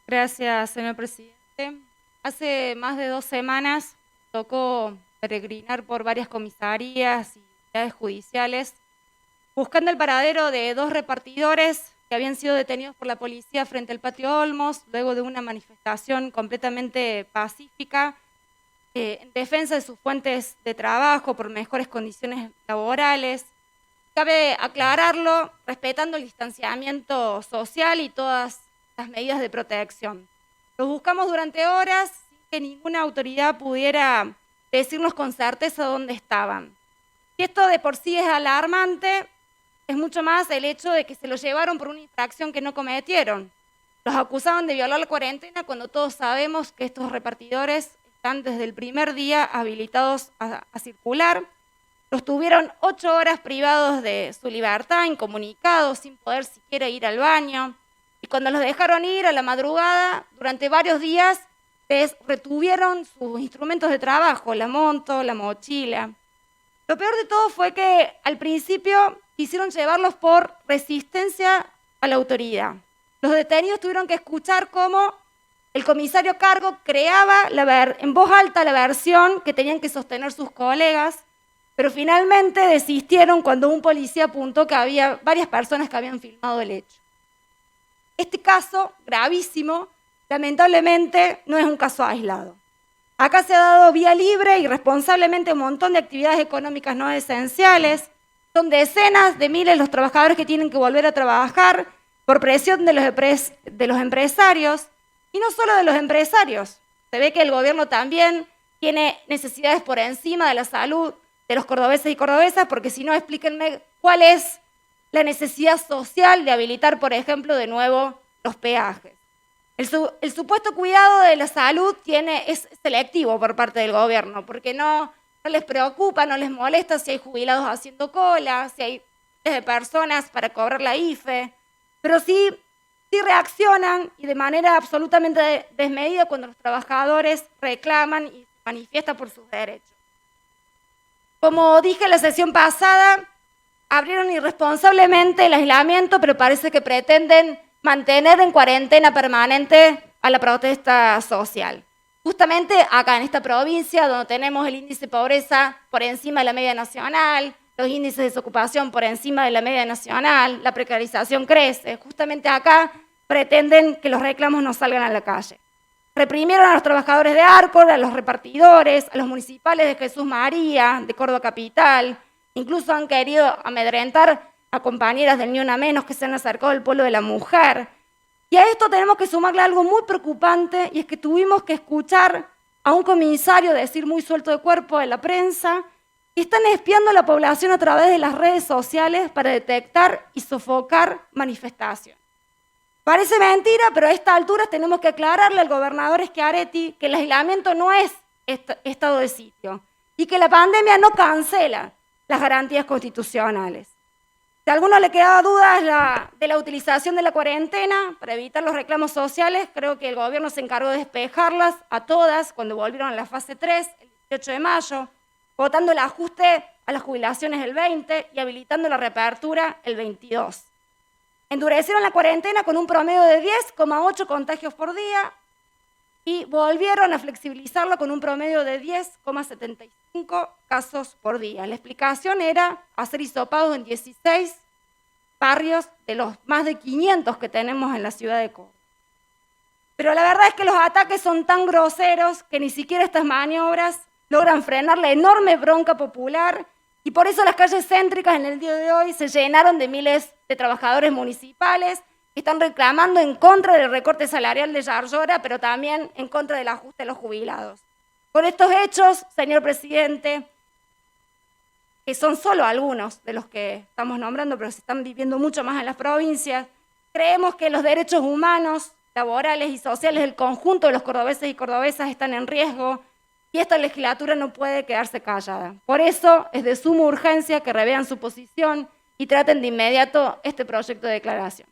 Gracias, señor presidente. Hace más de 2 semanas tocó peregrinar por varias comisarías y unidades judiciales buscando el paradero de 2 repartidores que habían sido detenidos por la policía frente al Patio Olmos luego de una manifestación completamente pacífica en defensa de sus fuentes de trabajo por mejores condiciones laborales. Cabe aclararlo respetando el distanciamiento social y todas las medidas de protección. Los buscamos durante horas sin que ninguna autoridad pudiera decirnos con certeza dónde estaban. Y esto de por sí es alarmante, es mucho más el hecho de que se los llevaron por una infracción que no cometieron. Los acusaban de violar la cuarentena cuando todos sabemos que estos repartidores están desde el primer día habilitados a circular. Los tuvieron 8 horas privados de su libertad, incomunicados, sin poder siquiera ir al baño. Y cuando los dejaron ir a la madrugada, durante varios días, les retuvieron sus instrumentos de trabajo, la moto, la mochila. Lo peor de todo fue que al principio quisieron llevarlos por resistencia a la autoridad. Los detenidos tuvieron que escuchar cómo el comisario Cargo creaba en voz alta la versión que tenían que sostener sus colegas, pero finalmente desistieron cuando un policía apuntó que había varias personas que habían filmado el hecho. Este caso, gravísimo, lamentablemente no es un caso aislado. Acá se ha dado vía libre y responsablemente un montón de actividades económicas no esenciales. Son decenas de miles los trabajadores que tienen que volver a trabajar por presión de los empresarios. Y no solo de los empresarios. Se ve que el gobierno también tiene necesidades por encima de la salud de los cordobeses y cordobesas, porque si no, explíquenme cuál es la necesidad social de habilitar, por ejemplo, de nuevo los peajes. El supuesto cuidado de la salud es selectivo por parte del gobierno, porque no les preocupa, no les molesta si hay jubilados haciendo cola, si hay personas para cobrar la IFE, pero sí reaccionan y de manera absolutamente desmedida cuando los trabajadores reclaman y manifiestan por sus derechos. Como dije en la sesión pasada, abrieron irresponsablemente el aislamiento, pero parece que pretenden mantener en cuarentena permanente a la protesta social. Justamente acá en esta provincia, donde tenemos el índice de pobreza por encima de la media nacional, los índices de desocupación por encima de la media nacional, la precarización crece, justamente acá pretenden que los reclamos no salgan a la calle. Reprimieron a los trabajadores de Arcor, a los repartidores, a los municipales de Jesús María, de Córdoba Capital. Incluso han querido amedrentar a compañeras del Ni Una Menos que se han acercado al Polo de la Mujer. Y a esto tenemos que sumarle algo muy preocupante, y es que tuvimos que escuchar a un comisario decir muy suelto de cuerpo en la prensa que están espiando a la población a través de las redes sociales para detectar y sofocar manifestaciones. Parece mentira, pero a esta altura tenemos que aclararle al gobernador Schiaretti que el aislamiento no es estado de sitio y que la pandemia no cancela las garantías constitucionales. Si a alguno le quedaba dudas de la utilización de la cuarentena para evitar los reclamos sociales, creo que el gobierno se encargó de despejarlas a todas cuando volvieron a la fase 3, el 18 de mayo, votando el ajuste a las jubilaciones el 20 y habilitando la reapertura el 22. Endurecieron la cuarentena con un promedio de 10,8 contagios por día y volvieron a flexibilizarlo con un promedio de 10,75 casos por día. La explicación era hacer hisopados en 16 barrios de los más de 500 que tenemos en la ciudad de Córdoba. Pero la verdad es que los ataques son tan groseros que ni siquiera estas maniobras logran frenar la enorme bronca popular, y por eso las calles céntricas en el día de hoy se llenaron de miles de trabajadores municipales que están reclamando en contra del recorte salarial de Yarlora, pero también en contra del ajuste a los jubilados. Con estos hechos, señor presidente, que son solo algunos de los que estamos nombrando, pero se están viviendo mucho más en las provincias, creemos que los derechos humanos, laborales y sociales del conjunto de los cordobeses y cordobesas están en riesgo, y esta legislatura no puede quedarse callada. Por eso es de suma urgencia que revean su posición y traten de inmediato este proyecto de declaración.